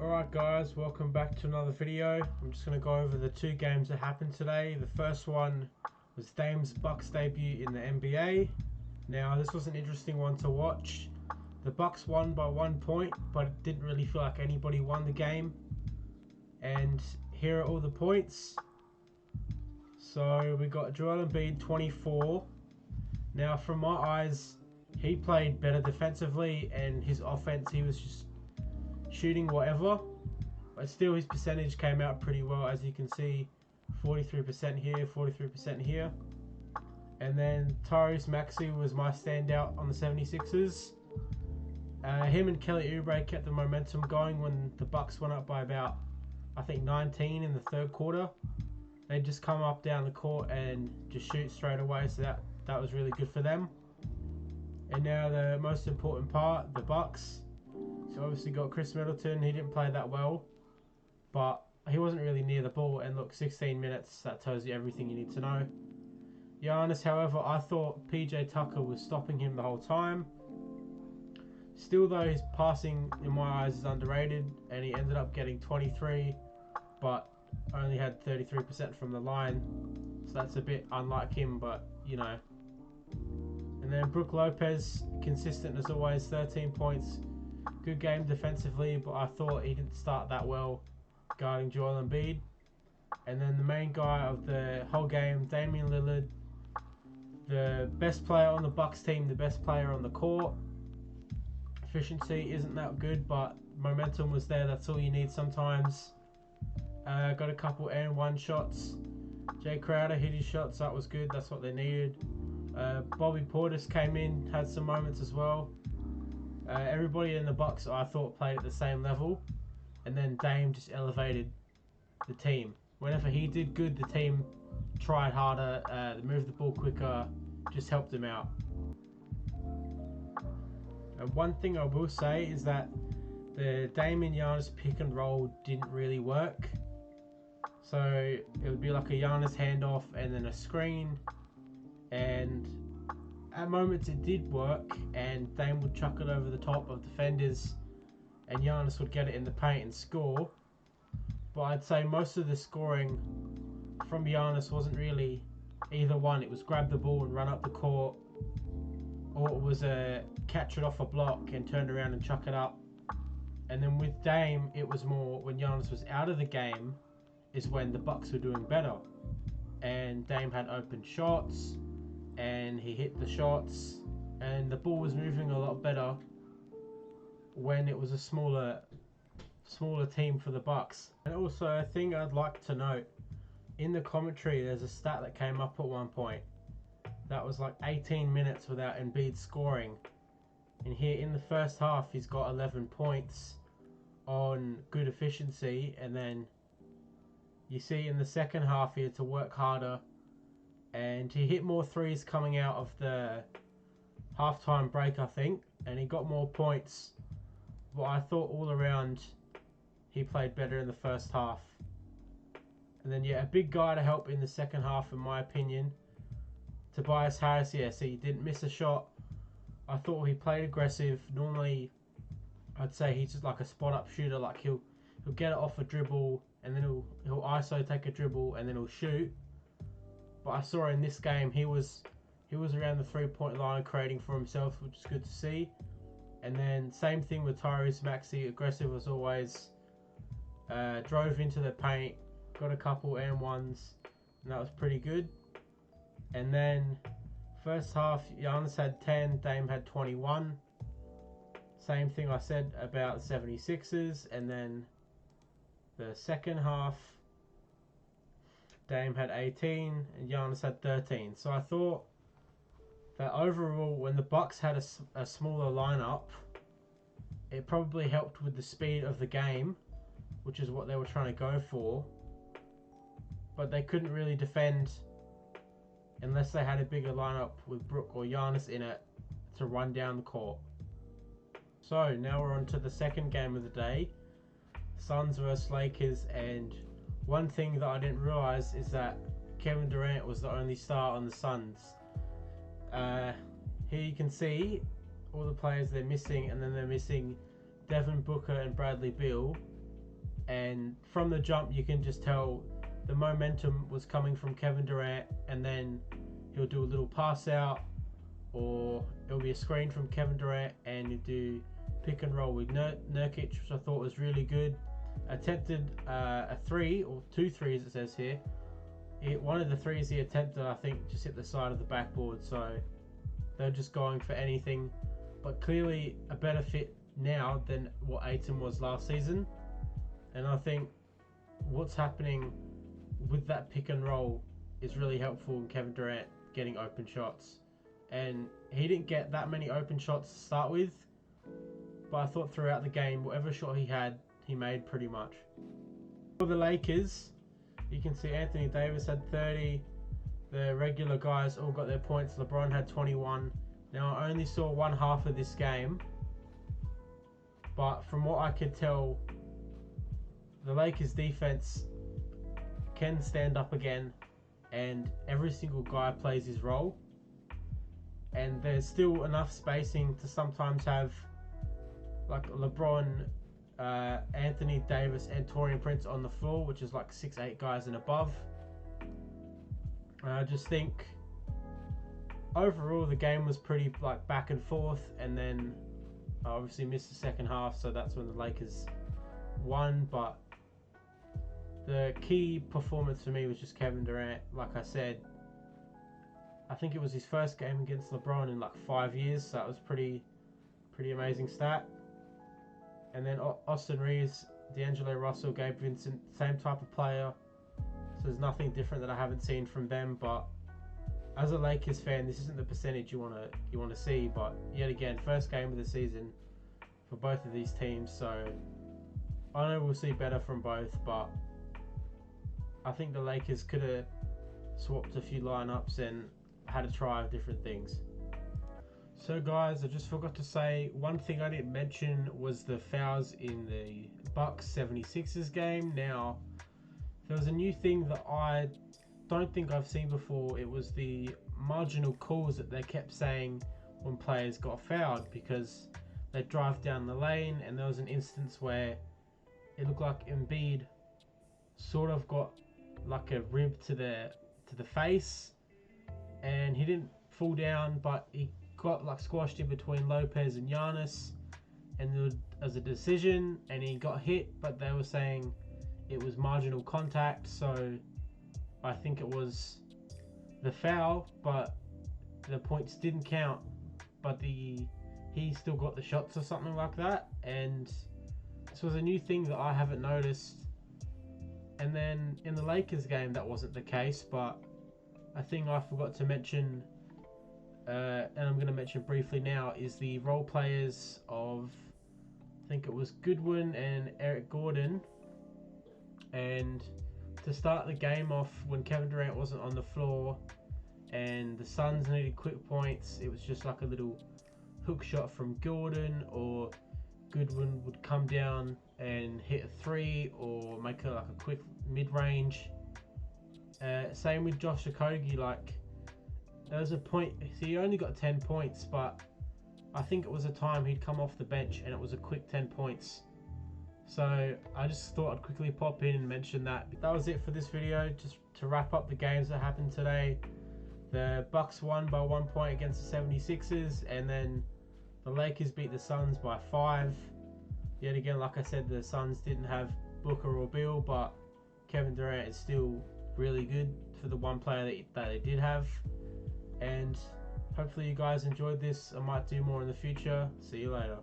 Alright guys, welcome back to another video. I'm just going to go over the two games that happened today. The first one was Dame's Bucks debut in the NBA. Now this was an interesting one to watch. The Bucks won by 1 point, but it didn't really feel like anybody won the game. And here are all the points. So we got Joel Embiid 24. Now from my eyes, he played better defensively, and his offense, he was just shooting whatever, but still his percentage came out pretty well, as you can see, 43% here, 43% here. And then Tyrese Maxey was my standout on the 76ers. Him and Kelly Oubre kept the momentum going when the Bucks went up by about, I think, 19 in the third quarter. They just come up down the court and just shoot straight away, so that was really good for them. And now the most important part, the Bucks. So obviously got Chris Middleton. He didn't play that well, but he wasn't really near the ball. And look, 16 minutes, that tells you everything you need to know. Giannis, however, I thought PJ Tucker was stopping him the whole time. Still though, his passing in my eyes is underrated, and he ended up getting 23, but only had 33% from the line. So that's a bit unlike him, but you know. And then Brook Lopez, consistent as always, 13 points. Good game defensively, but I thought he didn't start that well guarding Joel Embiid. And then the main guy of the whole game, Damian Lillard, the best player on the Bucks team, the best player on the court. Efficiency isn't that good, but momentum was there. That's all you need sometimes. Got a couple and one shots. Jay Crowder hit his shots. That was good. That's what they needed. Bobby Portis came in, had some moments as well. Everybody in the Bucks, I thought, played at the same level, and then Dame just elevated the team. Whenever he did good, the team tried harder, moved the ball quicker, just helped him out. And one thing I will say is that the Dame and Giannis pick and roll didn't really work. So it would be like a Giannis handoff and then a screen, and at moments it did work, and Dame would chuck it over the top of defenders and Giannis would get it in the paint and score. But I'd say most of the scoring from Giannis wasn't really either one. It was grab the ball and run up the court, or it was a catch it off a block and turn around and chuck it up. And then with Dame, it was more when Giannis was out of the game is when the Bucks were doing better, and Dame had open shots and he hit the shots, and the ball was moving a lot better when it was a smaller team for the Bucks. And also, a thing I'd like to note, in the commentary there's a stat that came up at one point that was like 18 minutes without Embiid scoring, and here in the first half he's got 11 points on good efficiency, and then you see in the second half he had to work harder, and he hit more threes coming out of the halftime break, I think, and he got more points. But I thought all around he played better in the first half. And then, yeah, a big guy to help in the second half, in my opinion, Tobias Harris. Yeah, so he didn't miss a shot. I thought he played aggressive. Normally, I'd say he's just like a spot-up shooter. Like he'll get it off a dribble, and then he'll ISO take a dribble, and then he'll shoot. But I saw in this game he was around the 3-point line creating for himself, which is good to see. And then same thing with Tyrese Maxey, aggressive as always. Drove into the paint, got a couple and ones, and that was pretty good. And then first half, Giannis had 10, Dame had 21. Same thing I said about 76ers. And then the second half, Dame had 18 and Giannis had 13. So I thought that overall, when the Bucks had a smaller lineup, it probably helped with the speed of the game, which is what they were trying to go for. But they couldn't really defend unless they had a bigger lineup with Brook or Giannis in it to run down the court. So now we're on to the second game of the day, Suns versus Lakers. And one thing that I didn't realize is that Kevin Durant was the only star on the Suns. Here you can see all the players they're missing, and then they're missing Devin Booker and Bradley Beal. and from the jump you can just tell the momentum was coming from Kevin Durant, and then he'll do a little pass out, or it'll be a screen from Kevin Durant and you do pick and roll with Nurkic, which I thought was really good. Attempted a 3 or 2 threes, it says here. One of the threes he attempted, I think, just hit the side of the backboard, so they're just going for anything. But clearly a better fit now than what Ayton was last season. And I think what's happening with that pick and roll is really helpful in Kevin Durant getting open shots. And he didn't get that many open shots to start with, but I thought throughout the game, whatever shot he had, he made pretty much. For the Lakers, you can see Anthony Davis had 30. The regular guys all got their points. LeBron had 21. Now, I only saw one half of this game, but from what I could tell, the Lakers defense can stand up again, and every single guy plays his role. And there's still enough spacing to sometimes have like LeBron, Anthony Davis and Taurean Prince on the floor, which is like 6'8" guys and above. I just think overall the game was pretty like back and forth, and then I obviously missed the second half, so that's when the Lakers won. But the key performance for me was just Kevin Durant. Like I said, I think it was his first game against LeBron in like 5 years, so that was pretty amazing stat. And then Austin Reeves, D'Angelo Russell, Gabe Vincent, same type of player. So there's nothing different that I haven't seen from them. But as a Lakers fan, this isn't the percentage you want to see. But yet again, first game of the season for both of these teams. So I know we'll see better from both, but I think the Lakers could have swapped a few lineups and had a try of different things. So guys, I just forgot to say, one thing I didn't mention was the fouls in the Bucks 76ers game. Now, there was a new thing that I don't think I've seen before. It was the marginal calls that they kept saying when players got fouled, because they drive down the lane, and there was an instance where it looked like Embiid sort of got like a rib to the face, and he didn't fall down, but he got like squashed in between Lopez and Giannis, and there was a decision and he got hit, but they were saying it was marginal contact, so I think it was the foul, but the points didn't count, but he still got the shots or something like that. And this was a new thing that I haven't noticed. And then in the Lakers game that wasn't the case, but a thing I forgot to mention, and I'm going to mention briefly now, is the role players of, I think it was Goodwin and Eric Gordon. And to start the game off, when Kevin Durant wasn't on the floor and the Suns needed quick points, it was just like a little hook shot from Gordon, or Goodwin would come down and hit a 3 or make like a quick mid-range. Same with Josh Okogie. Like, there was a point, so he only got 10 points, but I think it was a time he'd come off the bench and it was a quick 10 points. So I just thought I'd quickly pop in and mention that. That was it for this video. Just to wrap up the games that happened today. The Bucks won by 1 point against the 76ers, and then the Lakers beat the Suns by 5. Yet again, like I said, the Suns didn't have Booker or Bill, but Kevin Durant is still really good for the one player that they did have. And hopefully you guys enjoyed this. I might do more in the future. See you later.